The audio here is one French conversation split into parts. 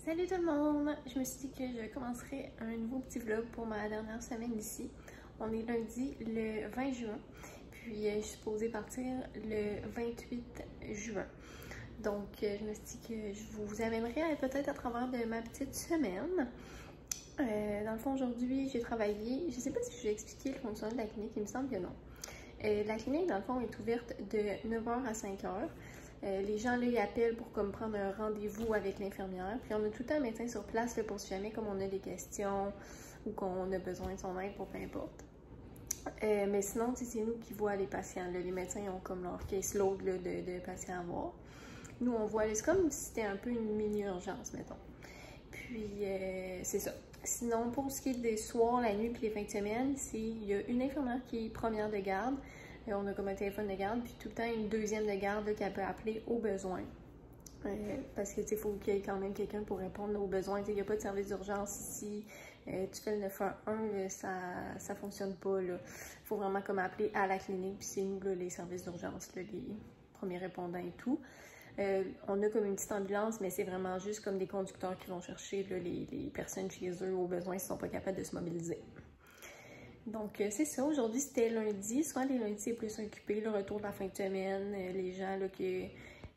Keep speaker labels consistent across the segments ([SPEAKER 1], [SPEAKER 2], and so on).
[SPEAKER 1] Salut tout le monde! Je me suis dit que je commencerai un nouveau petit vlog pour ma dernière semaine ici. On est lundi le 20 juin, puis je suis supposée partir le 28 juin. Donc je me suis dit que je vous amènerai peut-être à travers de ma petite semaine. Dans le fond, aujourd'hui, j'ai travaillé. Je sais pas si je vais expliquer le fonctionnement de la clinique, il me semble que non. La clinique, dans le fond, est ouverte de 9h à 5h. Les gens là, ils appellent pour comme prendre un rendez-vous avec l'infirmière. Puis on a tout le temps un médecin sur place là, pour si jamais comme on a des questions ou qu'on a besoin de son aide pour peu importe. Mais sinon, c'est nous qui voit les patients. Là. Les médecins ont comme leur caseload là, de patients à voir. Nous, on voit, c'est comme si c'était un peu une mini-urgence, mettons. Puis, c'est ça. Sinon, pour ce qui est des soirs, la nuit puis les fins de semaine, il y a une infirmière qui est première de garde. On a comme un téléphone de garde, puis tout le temps une deuxième de garde qu'elle peut appeler au besoin. Parce que, tu sais, il faut qu'il y ait quand même quelqu'un pour répondre aux besoins. Il n'y a pas de service d'urgence ici. Tu fais le 911, ça fonctionne pas, là. Il faut vraiment comme appeler à la clinique, puis c'est nous, là, les services d'urgence, les premiers répondants et tout. On a comme une petite ambulance, mais c'est vraiment juste comme des conducteurs qui vont chercher là, les personnes chez eux au besoin s'ils ne sont pas capables de se mobiliser. Donc, c'est ça. Aujourd'hui, c'était lundi. Souvent, les lundis, c'est plus occupé. Le retour de la fin de semaine. Les gens, là, que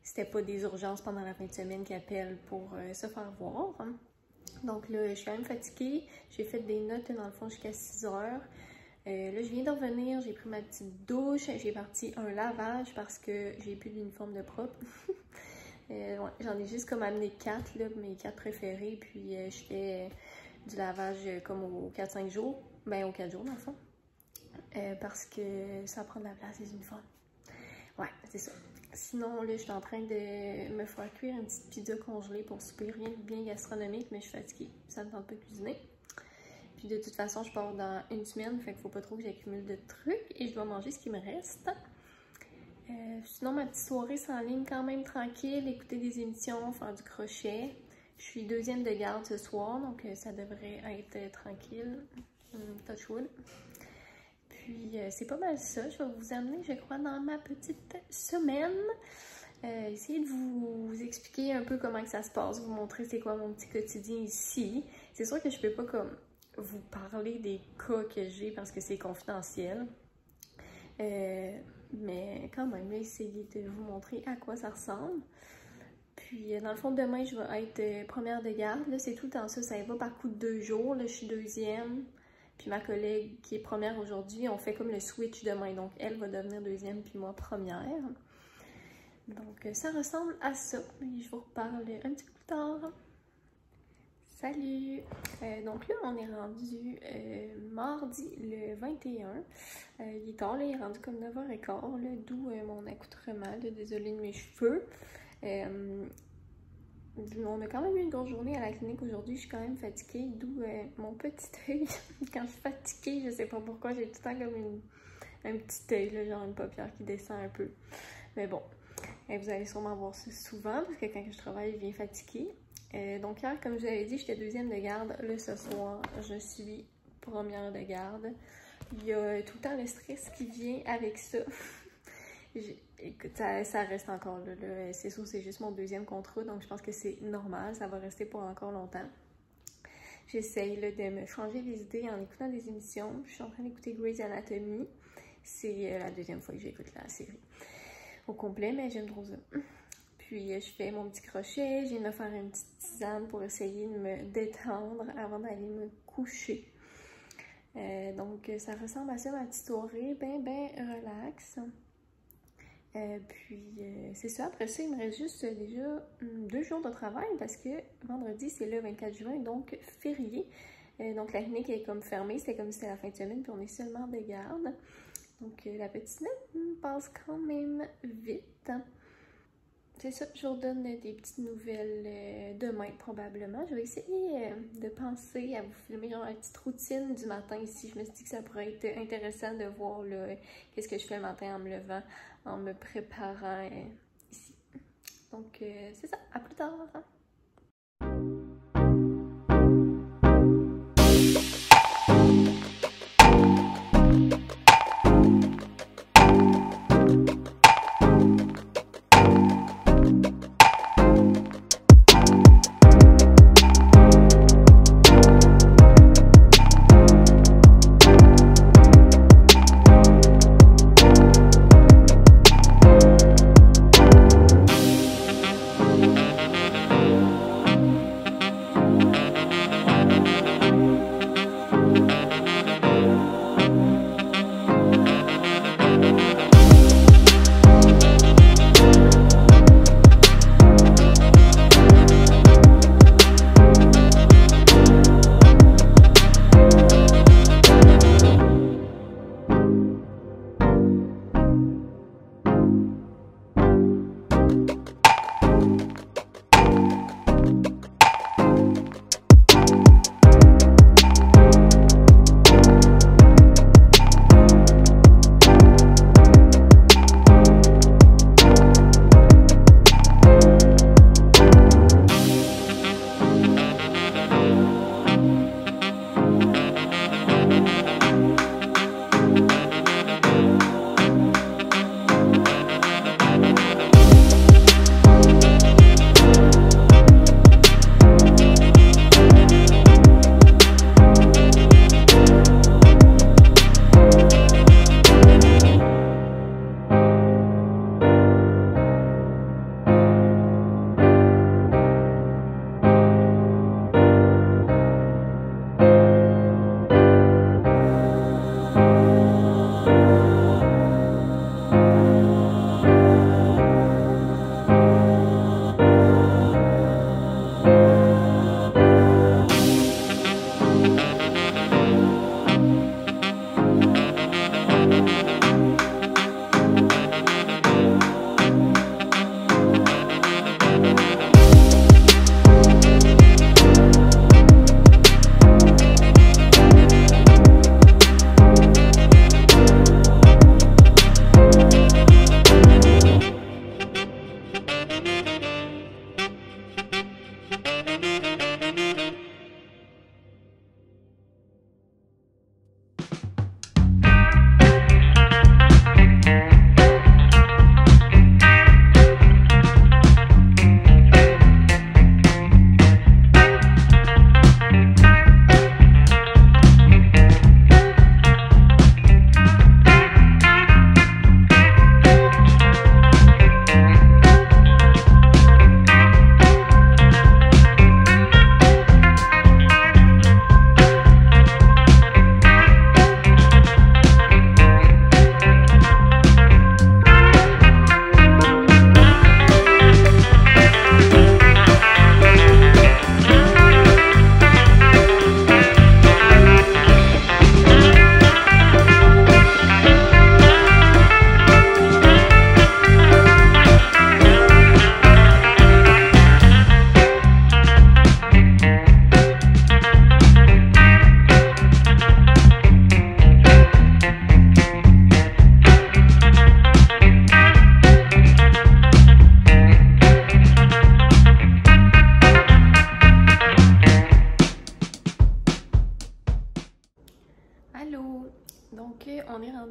[SPEAKER 1] c'était pas des urgences pendant la fin de semaine qui appellent pour se faire voir. Donc, là, je suis quand même fatiguée. J'ai fait des notes, dans le fond, jusqu'à 6 heures. Là, je viens de revenir. J'ai pris ma petite douche. J'ai parti un lavage parce que j'ai plus d'uniforme de propre. Ouais, j'en ai juste comme amené 4, là, mes 4 préférés. Puis, je fais du lavage comme aux 4-5 jours. Ben, aux 4 jours, dans le fond. Parce que ça prend de la place, les uniformes. Ouais, c'est ça. Sinon, là, je suis en train de me faire cuire une petite pizza congelée pour souper. Rien de bien gastronomique, mais je suis fatiguée. Ça me tente pas de cuisiner. Puis de toute façon, je pars dans une semaine, fait qu'il faut pas trop que j'accumule de trucs. Et je dois manger ce qui me reste. Sinon, ma petite soirée s'enligne quand même tranquille. Écouter des émissions, faire du crochet. Je suis deuxième de garde ce soir, donc ça devrait être tranquille. Touch wood. Puis c'est pas mal ça. Je vais vous amener, je crois, dans ma petite semaine. Essayer de vous expliquer un peu comment que ça se passe, vous montrer c'est quoi mon petit quotidien ici. C'est sûr que je peux pas comme vous parler des cas que j'ai parce que c'est confidentiel. Mais quand même, essayer de vous montrer à quoi ça ressemble. Puis, dans le fond, demain, je vais être première de garde. Là, c'est tout le temps ça. Ça va par coup de 2 jours. Là, je suis deuxième. Puis ma collègue qui est première aujourd'hui, on fait comme le switch demain. Donc, elle va devenir deuxième, puis moi première. Donc, ça ressemble à ça. Je vous reparle un petit peu plus tard. Salut! Donc là, on est rendu mardi le 21. Il est tard, là, il est rendu comme 9h15, d'où mon accoutrement. Là, désolée de mes cheveux. On a quand même eu une grosse journée à la clinique aujourd'hui, je suis quand même fatiguée, d'où mon petit œil. Quand je suis fatiguée, je sais pas pourquoi, j'ai tout le temps comme un petit œil, là, genre une paupière qui descend un peu. Mais bon, vous allez sûrement voir ça souvent, parce que quand je travaille, je viens fatiguée. Donc hier, comme je vous avais dit, j'étais deuxième de garde. Là, ce soir, je suis première de garde. Il y a tout le temps le stress qui vient avec ça. Écoute, ça reste encore là. C'est sûr, c'est juste mon deuxième contrat, donc je pense que c'est normal. Ça va rester pour encore longtemps. J'essaye de me changer les idées en écoutant des émissions. Je suis en train d'écouter Grey's Anatomy. C'est la deuxième fois que j'écoute la série au complet, mais j'aime trop ça. Puis je fais mon petit crochet. Je viens de me faire une petite tisane pour essayer de me détendre avant d'aller me coucher. Donc ça ressemble à ça, ma petite soirée. Ben relax. Puis c'est ça, après ça, il me reste juste déjà 2 jours de travail parce que vendredi, c'est le 24 juin, donc férié. Donc la clinique est comme fermée, c'est comme si c'était la fin de semaine, puis on est seulement de garde. Donc la petite semaine passe quand même vite. C'est ça, je vous donne des petites nouvelles demain probablement. Je vais essayer de penser à vous filmer genre une petite routine du matin ici. Je me suis dit que ça pourrait être intéressant de voir qu'est-ce que je fais le matin en me levant, en me préparant ici. Donc c'est ça, à plus tard!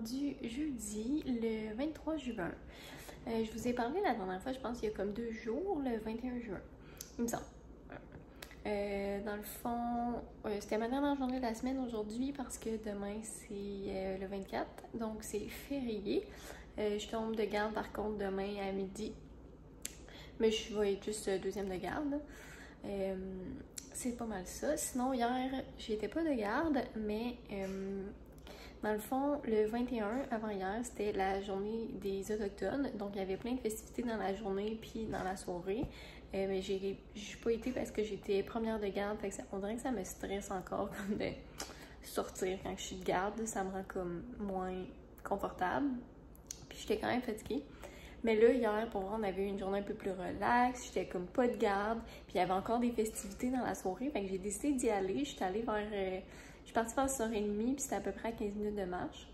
[SPEAKER 1] rendu jeudi, le 23 juin. Je vous ai parlé la dernière fois, je pense qu'il y a comme 2 jours, le 21 juin, il me semble. Dans le fond, c'était ma dernière journée de la semaine aujourd'hui parce que demain c'est le 24, donc c'est férié. Je tombe de garde par contre demain à midi, mais je vais être juste deuxième de garde. C'est pas mal ça. Sinon, hier, j'étais pas de garde, mais dans le fond, le 21 avant hier, c'était la journée des Autochtones. Donc, il y avait plein de festivités dans la journée puis dans la soirée. Mais j'ai pas été parce que j'étais première de garde. Fait que on dirait que ça me stresse encore comme de sortir quand je suis de garde. Ça me rend comme moins confortable. Puis j'étais quand même fatiguée. Mais là, hier, pour vrai, on avait eu une journée un peu plus relax. J'étais comme pas de garde. Puis il y avait encore des festivités dans la soirée. Fait que j'ai décidé d'y aller. Je suis allée vers... je suis partie vers 6h30, puis c'était à peu près à 15 minutes de marche.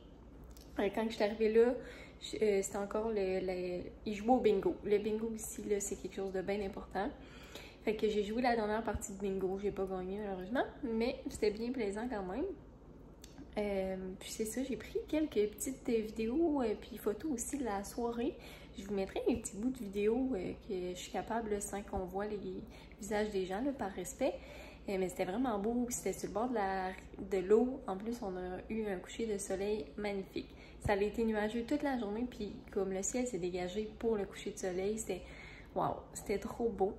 [SPEAKER 1] Quand je suis arrivée là, c'était encore ils jouaient au bingo. Le bingo ici, là, c'est quelque chose de bien important. Fait que j'ai joué la dernière partie de bingo. J'ai pas gagné, malheureusement. Mais c'était bien plaisant quand même. Puis c'est ça, j'ai pris quelques petites vidéos puis photos aussi de la soirée. Je vous mettrai des petits bouts de vidéos que je suis capable sans qu'on voit les visages des gens là, par respect. Mais c'était vraiment beau, c'était sur le bord de l'eau. En plus, on a eu un coucher de soleil magnifique. Ça a été nuageux toute la journée, puis comme le ciel s'est dégagé pour le coucher de soleil, c'était wow, c'était trop beau.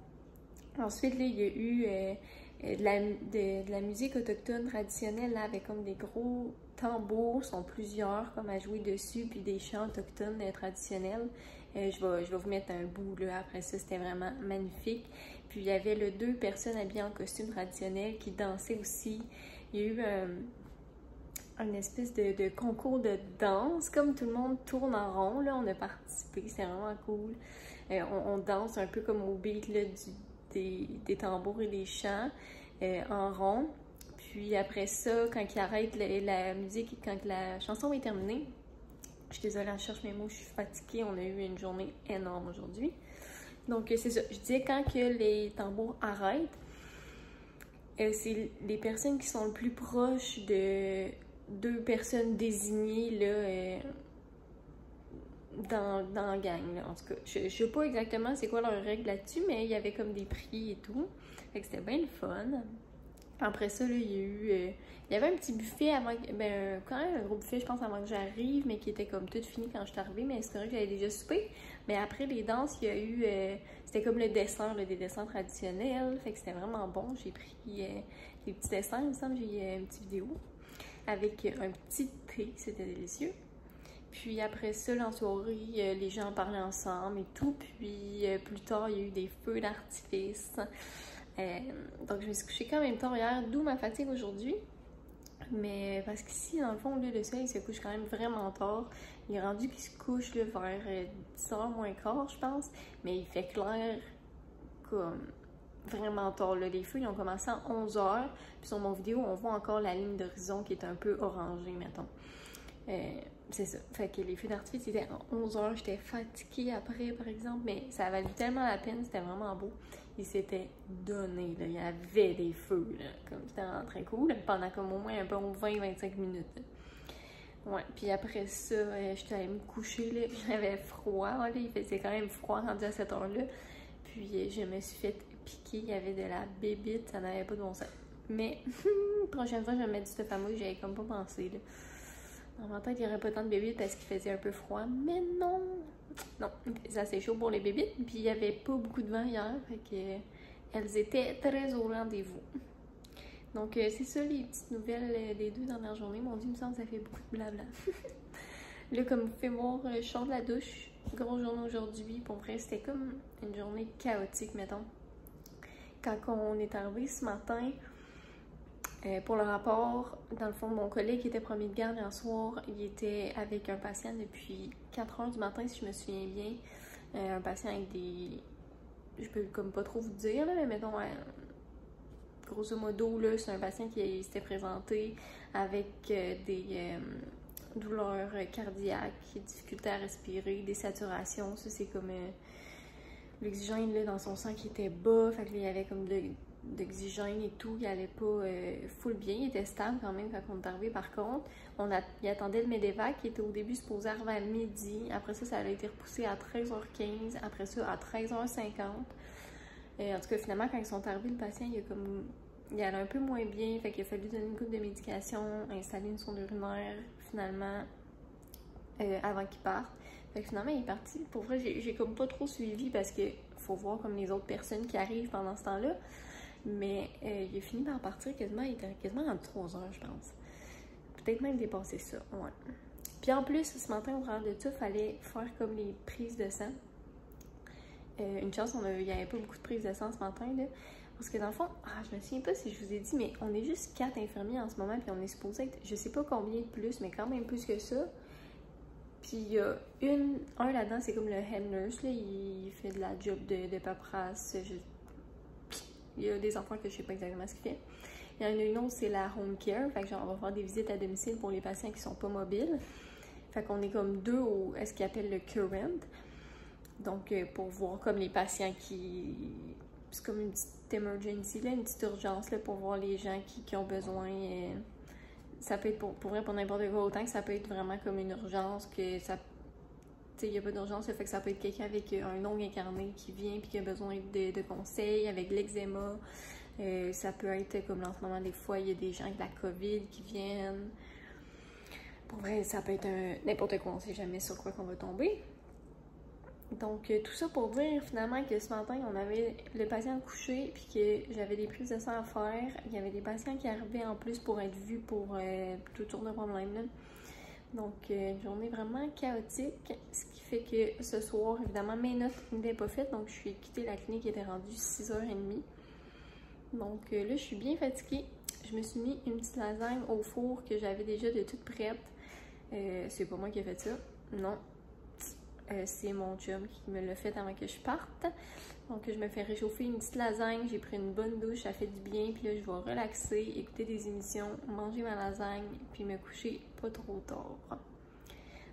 [SPEAKER 1] Ensuite, là, il y a eu de la musique autochtone traditionnelle, là, avec comme des gros tambours, sont plusieurs comme à jouer dessus, puis des chants autochtones traditionnels. Je vais vous mettre un bout là, après ça, c'était vraiment magnifique. Puis il y avait 2 personnes habillées en costume traditionnel qui dansaient aussi. Il y a eu une espèce de concours de danse, comme tout le monde tourne en rond, là, on a participé, c'est vraiment cool. On danse un peu comme au beat là, des tambours et des chants en rond. Puis après ça, quand il arrête la musique, quand la chanson est terminée, je suis désolée, je cherche mes mots, je suis fatiguée, on a eu une journée énorme aujourd'hui. Donc c'est ça, je disais quand que les tambours arrêtent, c'est les personnes qui sont le plus proches de 2 personnes désignées là, dans la gang, là, en tout cas. Je sais pas exactement c'est quoi leur règle là-dessus, mais il y avait comme des prix et tout. Fait que c'était bien le fun. Après ça, là, il y avait un petit buffet avant, ben, quand même un gros buffet, je pense, avant que j'arrive, mais qui était comme tout fini quand je suis arrivée, mais c'est vrai que j'avais déjà soupé. Mais après les danses, il y a eu, c'était comme le dessert, là, des desserts traditionnels, fait que c'était vraiment bon. J'ai pris des petits dessins, il me semble, j'ai une petite vidéo avec un petit thé, c'était délicieux. Puis après ça, en soirée, les gens parlaient ensemble et tout. Puis plus tard, il y a eu des feux d'artifice. Donc je me suis couchée quand même tard hier, d'où ma fatigue aujourd'hui. Mais parce qu'ici, dans le fond, là, le soleil se couche quand même vraiment tard. Il est rendu qu'il se couche là, vers 10h moins quart, je pense. Mais il fait clair comme vraiment tard. Là. Les feux, ils ont commencé à 11h. Puis sur mon vidéo, on voit encore la ligne d'horizon qui est un peu orangée, mettons. C'est ça. Fait que les feux d'artifice, c'était à 11h. J'étais fatiguée après, par exemple. Mais ça a valu tellement la peine. C'était vraiment beau. Il s'était donné, là. Il y avait des feux, là. Comme c'était vraiment très cool. Pendant comme au moins un bon 20-25 minutes. Là. Ouais. Puis après ça, j'étais allée me coucher, là. J'avais froid, là. Il faisait quand même froid rendu à cette heure-là. Puis je me suis fait piquer. Il y avait de la bébite. Ça n'avait pas de bon sens. Mais, prochaine fois, je vais me mettre du Stefamo. J'avais comme pas pensé, là. Dans ma tête, il n'y aurait pas tant de bébites parce qu'il faisait un peu froid, mais non! Non, il faisait assez chaud pour les bébites, puis il n'y avait pas beaucoup de vent hier, fait que elles étaient très au rendez-vous. Donc, c'est ça les petites nouvelles des 2 dernières journées. Mon Dieu, il me semble que ça fait beaucoup de blabla. Là, comme vous pouvez voir, je sors de la douche. Grosse journée aujourd'hui. Pour vrai, c'était comme une journée chaotique, mettons. Quand on est arrivé ce matin, pour le rapport, dans le fond, mon collègue qui était premier de garde hier soir, il était avec un patient depuis 4h du matin, si je me souviens bien. Un patient avec des... Je peux comme pas trop vous dire, là, mais mettons, grosso modo, là, c'est un patient qui s'était présenté avec des douleurs cardiaques, difficultés à respirer, des saturations. Ça, c'est comme l'oxygène dans son sang qui était bas. Fait que là, il y avait comme d'oxygène et tout, il allait pas full bien, il était stable quand même quand on est arrivé. Par contre, il attendait le Medevac qui était au début supposé arriver à midi, après ça a été repoussé à 13h15, après ça à 13h50. En tout cas, finalement, quand ils sont arrivés, le patient, il allait un peu moins bien, fait qu'il a fallu donner une coupe de médication, installer une sonde urinaire, finalement, avant qu'il parte. Fait que finalement, il est parti. Pour vrai, j'ai comme pas trop suivi parce que faut voir comme les autres personnes qui arrivent pendant ce temps-là. Mais il a fini par partir quasiment, il était quasiment en 3 heures, je pense. Peut-être même dépasser ça, ouais. Puis en plus, ce matin, au travers de ça, il fallait faire comme les prises de sang. Une chance, il n'y avait pas beaucoup de prises de sang ce matin, là. Parce que dans le fond, je me souviens pas si je vous ai dit, mais on est juste 4 infirmiers en ce moment, puis on est supposé être, je sais pas combien de plus, mais quand même plus que ça. Puis il y a un là-dedans, c'est comme le head nurse, là, il fait de la job de paperasse. Il y a des enfants que je sais pas exactement ce qu'il fait. Il y en a une autre, c'est la home care, fait que genre on va faire des visites à domicile pour les patients qui sont pas mobiles. Fait qu'on est comme 2 au, ce qu'ils appellent le current. Donc pour voir comme les patients qui... C'est comme une petite emergency, là, une petite urgence là, pour voir les gens qui ont besoin... Ça peut être pour vrai pour n'importe quoi, autant que ça peut être vraiment comme une urgence, que ça... Tu sais, il n'y a pas d'urgence, ça fait que ça peut être quelqu'un avec un ongle incarné qui vient puis qui a besoin de conseils, avec l'eczéma. Ça peut être comme en ce moment, des fois, il y a des gens avec la COVID qui viennent. Pour vrai, ça peut être n'importe quoi, on ne sait jamais sur quoi qu'on va tomber. Donc, tout ça pour dire finalement que ce matin, on avait le patient couché puis que j'avais des prises de sang à faire. Il y avait des patients qui arrivaient en plus pour être vus pour tout genre de problèmes là. Donc, une journée vraiment chaotique, ce qui fait que ce soir, évidemment, mes notes n'étaient pas faites, donc je suis quittée la clinique, il était rendu 6h30. Donc là, je suis bien fatiguée. Je me suis mis une petite lasagne au four que j'avais déjà de toute prête. C'est pas moi qui ai fait ça, non. C'est mon chum qui me l'a fait avant que je parte. Donc je me fais réchauffer une petite lasagne, j'ai pris une bonne douche, ça fait du bien. Puis là, je vais relaxer, écouter des émissions, manger ma lasagne, puis me coucher pas trop tard.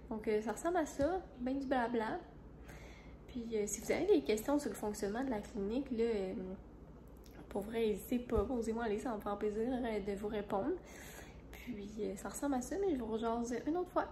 [SPEAKER 1] Donc ça ressemble à ça, ben du blabla. Puis si vous avez des questions sur le fonctionnement de la clinique, là, pour vrai, n'hésitez pas, posez-moi les, ça va me faire plaisir de vous répondre. Puis ça ressemble à ça, mais je vous rejase une autre fois.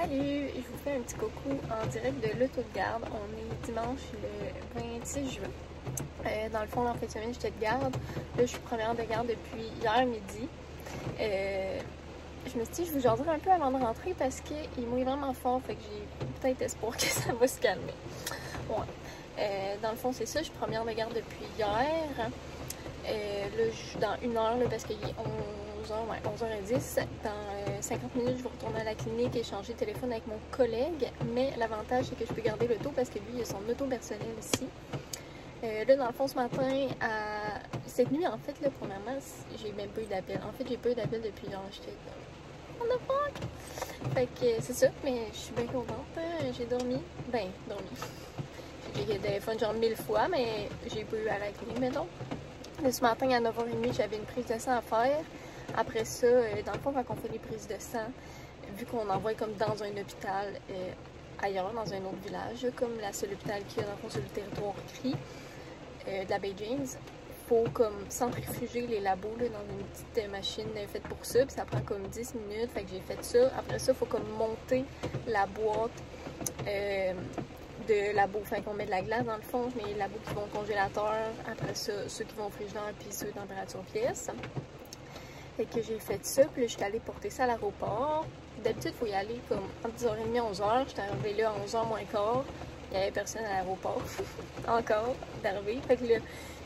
[SPEAKER 1] Salut! Je vous fais un petit coucou en direct de l'auto de garde. On est dimanche le 26 juin. Dans le fond, en fin de semaine, j'étais de garde. Là, je suis première de garde depuis hier midi. Je me suis dit, je vous jaserai un peu avant de rentrer parce qu'il mouille vraiment fort. Fait que j'ai peut-être espoir que ça va se calmer. Ouais. Dans le fond, c'est ça. Je suis première de garde depuis hier. Là, je suis dans 1 heure là, parce qu'il est 11h10. Dans 50 minutes, je vais retourner à la clinique et changer de téléphone avec mon collègue. Mais l'avantage, c'est que je peux garder l'auto parce que lui, il a son auto personnel ici. Là, dans le fond, ce matin, cette nuit, en fait, là, premièrement, j'ai même pas eu d'appel. En fait, j'ai pas eu d'appel depuis genre, j'étais comme, what the fuck? Fait que c'est ça, mais je suis bien contente. J'ai dormi. J'ai eu le téléphone genre 1000 fois, mais j'ai pas eu à la clinique, mettons. Là, ce matin, à 9h30, j'avais une prise de sang à faire. Après ça, dans le fond, quand on fait les prises de sang, vu qu'on envoie comme dans un hôpital ailleurs, dans un autre village, comme la seule hôpital qu'il y a dans le fond sur le territoire CRI de la Baie James, faut comme centrifuger les labos là, dans une petite machine faite pour ça, puis ça prend comme 10 minutes, fait que j'ai fait ça. Après ça, il faut comme monter la boîte de labos, fait qu'on met de la glace dans le fond, mais les labos qui vont au congélateur, après ça, ceux qui vont au frigidaire, puis ceux température pièce. Fait que j'ai fait ça, puis là, je suis allée porter ça à l'aéroport. D'habitude, il faut y aller comme entre 10h30 et 11h. J'étais arrivée là à 11h moins quart. Il n'y avait personne à l'aéroport. Encore d'arriver. Fait que là,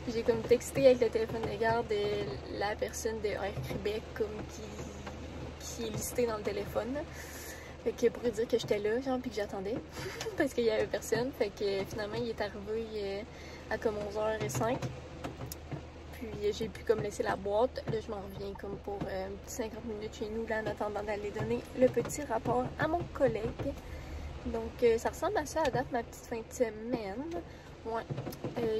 [SPEAKER 1] j'ai comme texté avec le téléphone de garde de la personne de Air Québec comme qui est listée dans le téléphone. Fait que pour lui dire que j'étais là, genre, puis que j'attendais. Parce qu'il n'y avait personne. Fait que finalement, il est arrivé à comme 11h05. Puis j'ai pu comme laisser la boîte. Là, je m'en reviens comme pour 50 minutes chez nous, là, en attendant d'aller donner le petit rapport à mon collègue. Donc, ça ressemble à ça à date, ma petite fin de semaine. Ouais.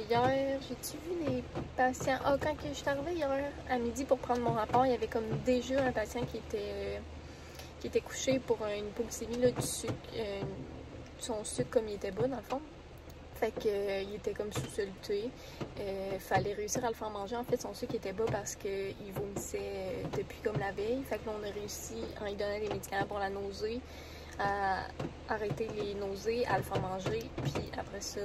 [SPEAKER 1] Hier, j'ai-tu vu des patients? Ah, quand je suis arrivée hier à midi pour prendre mon rapport, il y avait comme déjà un patient qui était couché pour une hypoglycémie là, du sucre. Son sucre comme il était bas, dans le fond. Fait qu'il était comme sous-soluté. Fallait réussir à le faire manger. En fait, son sucre était bas parce qu'il vomissait depuis comme la veille. Fait que là, on a réussi, en lui donnant des médicaments pour la nausée, à arrêter les nausées, à le faire manger. Puis après ça,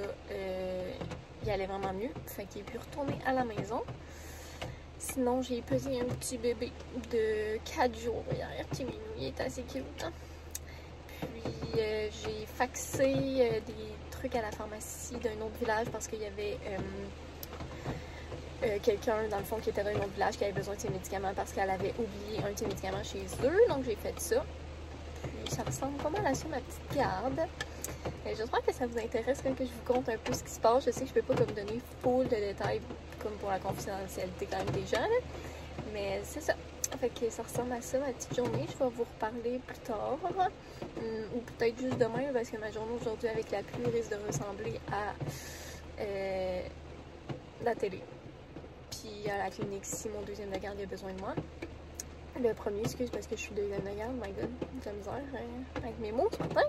[SPEAKER 1] il allait vraiment mieux. Fait qu'il est pu retourner à la maison. Sinon, j'ai pesé un petit bébé de 4 jours hier. Petit minou, il est assez cute. Hein? Puis j'ai faxé des trucs à la pharmacie d'un autre village parce qu'il y avait quelqu'un dans le fond qui était dans un autre village qui avait besoin de ses médicaments parce qu'elle avait oublié un de ses médicaments chez eux. Donc j'ai fait ça. Puis ça ressemble pas mal à ça, ma petite garde. J'espère que ça vous intéresse quand que je vous conte un peu ce qui se passe. Je sais que je peux pas comme donner full de détails comme pour la confidentialité quand même des gens. Là. Mais c'est ça. Fait que ça ressemble à ça, ma petite journée. Je vais vous reparler plus tard. Ou peut-être juste demain, parce que ma journée aujourd'hui avec la pluie risque de ressembler à la télé. Puis à la clinique, si mon deuxième de garde il a besoin de moi. Le premier, excuse, parce que je suis deuxième de garde, my god, j'ai la misère avec mes mots ce matin.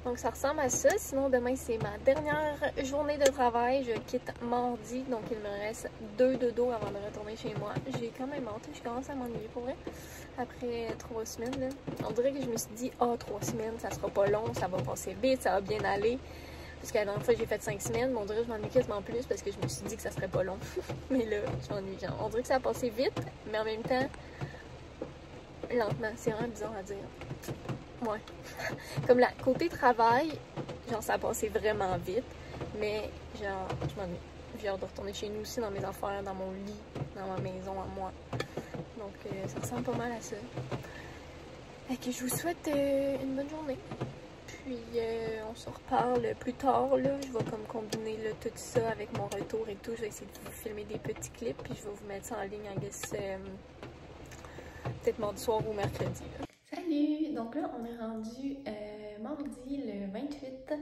[SPEAKER 1] Donc ça ressemble à ça. Sinon demain c'est ma dernière journée de travail. Je quitte mardi, donc il me reste 2 dodos avant de retourner chez moi. J'ai quand même hâte, je commence à m'ennuyer pour vrai. Après 3 semaines, là. On dirait que je me suis dit, 3 semaines, ça sera pas long, ça va passer vite, ça va bien aller. Parce que la dernière fois j'ai fait 5 semaines, mais on dirait que je m'ennuie quasiment plus parce que je me suis dit que ça serait pas long. Mais là, je m'ennuie. On dirait que ça a passé vite, mais en même temps, lentement. C'est vraiment bizarre à dire. Ouais. Comme la côté travail, genre ça a passé vraiment vite, mais genre je m'ennuie. J'ai hâte de retourner chez nous aussi, dans mes affaires, dans mon lit, dans ma maison à moi. Donc ça ressemble pas mal à ça. Fait que je vous souhaite une bonne journée. Puis on se reparle plus tard là. Je vais comme combiner là, tout ça avec mon retour et tout. Je vais essayer de vous filmer des petits clips, puis je vais vous mettre ça en ligne, I guess, peut-être mardi soir ou mercredi. Là. Salut! Donc là, on est rendu mardi le 28.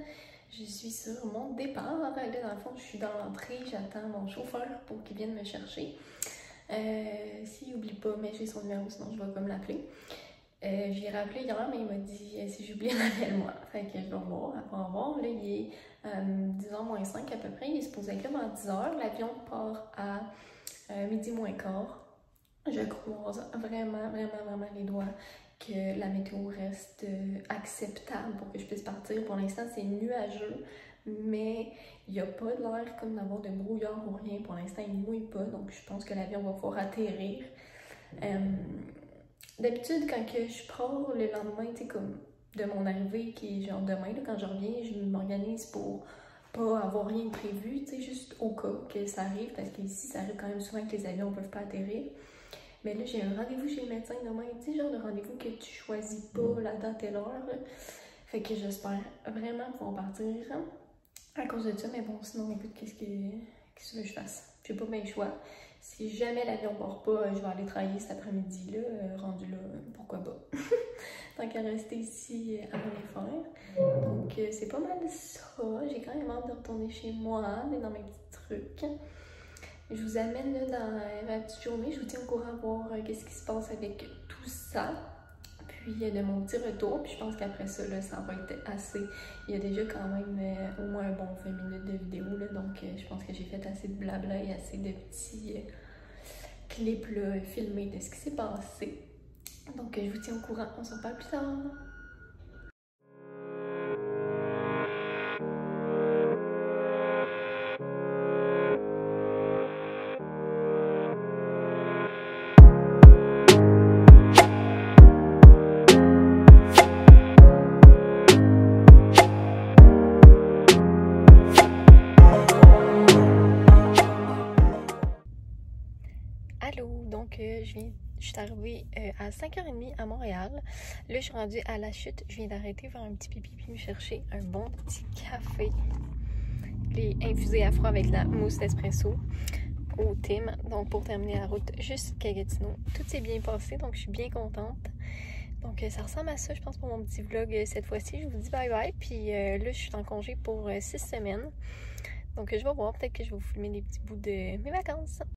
[SPEAKER 1] Je suis sur mon départ. Là, dans le fond, je suis dans l'entrée. J'attends mon chauffeur pour qu'il vienne me chercher. S'il n'oublie pas, mais j'ai son numéro, sinon je vais comme l'appeler. J'ai rappelé hier, mais il m'a dit si j'oublie, rappelle-moi. Fait que je vais voir. Après en voir, là, il est 10h moins 5 à peu près. Il est supposé être là avant 10h. L'avion part à midi moins quart. Je croise vraiment les doigts que la météo reste acceptable pour que je puisse partir. Pour l'instant, c'est nuageux, mais il n'y a pas de l'air comme d'avoir de brouillard ou rien. Pour l'instant, il ne mouille pas, donc je pense que l'avion va pouvoir atterrir. D'habitude, quand que je pars le lendemain, tu sais, comme de mon arrivée, qui est genre demain, là, quand je reviens, je m'organise pour pas avoir rien de prévu, tu sais, juste au cas que ça arrive, parce qu'ici, ça arrive quand même souvent que les avions ne peuvent pas atterrir. Mais là, j'ai un rendez-vous chez le médecin demain, tu sais, genre de rendez-vous que tu choisis pas la date et l'heure. Fait que j'espère vraiment pouvoir partir à cause de ça, mais bon, sinon, écoute, qu'est-ce que je fasse? J'ai pas bien le choix. Si jamais l'avion part pas, je vais aller travailler cet après-midi-là, rendu là, pourquoi pas? Tant qu'à rester ici à rien faire. Donc, c'est pas mal ça. J'ai quand même hâte de retourner chez moi, dans mes petits trucs. Je vous amène là, dans ma petite journée. Je vous tiens au courant voir qu'est-ce qui se passe avec tout ça. Puis de mon petit retour. Puis je pense qu'après ça, là, ça va être assez. Il y a déjà quand même au moins un bon 20 minutes de vidéo. Là, donc, je pense que j'ai fait assez de blabla et assez de petits clips là, filmés de ce qui s'est passé. Donc, je vous tiens au courant. On se reparle plus tard. Allô, donc je suis arrivée à 5h30 à Montréal. Là, je suis rendue à la chute. Je viens d'arrêter faire un petit pipi puis me chercher un bon petit café. Les infusés à froid avec la mousse d'espresso au Tim. Donc, pour terminer la route jusqu'à Gatineau. Tout s'est bien passé, donc je suis bien contente. Donc, ça ressemble à ça, je pense, pour mon petit vlog cette fois-ci. Je vous dis bye bye. Puis là, je suis en congé pour 6 semaines. Donc, je vais voir. Peut-être que je vais vous filmer des petits bouts de mes vacances.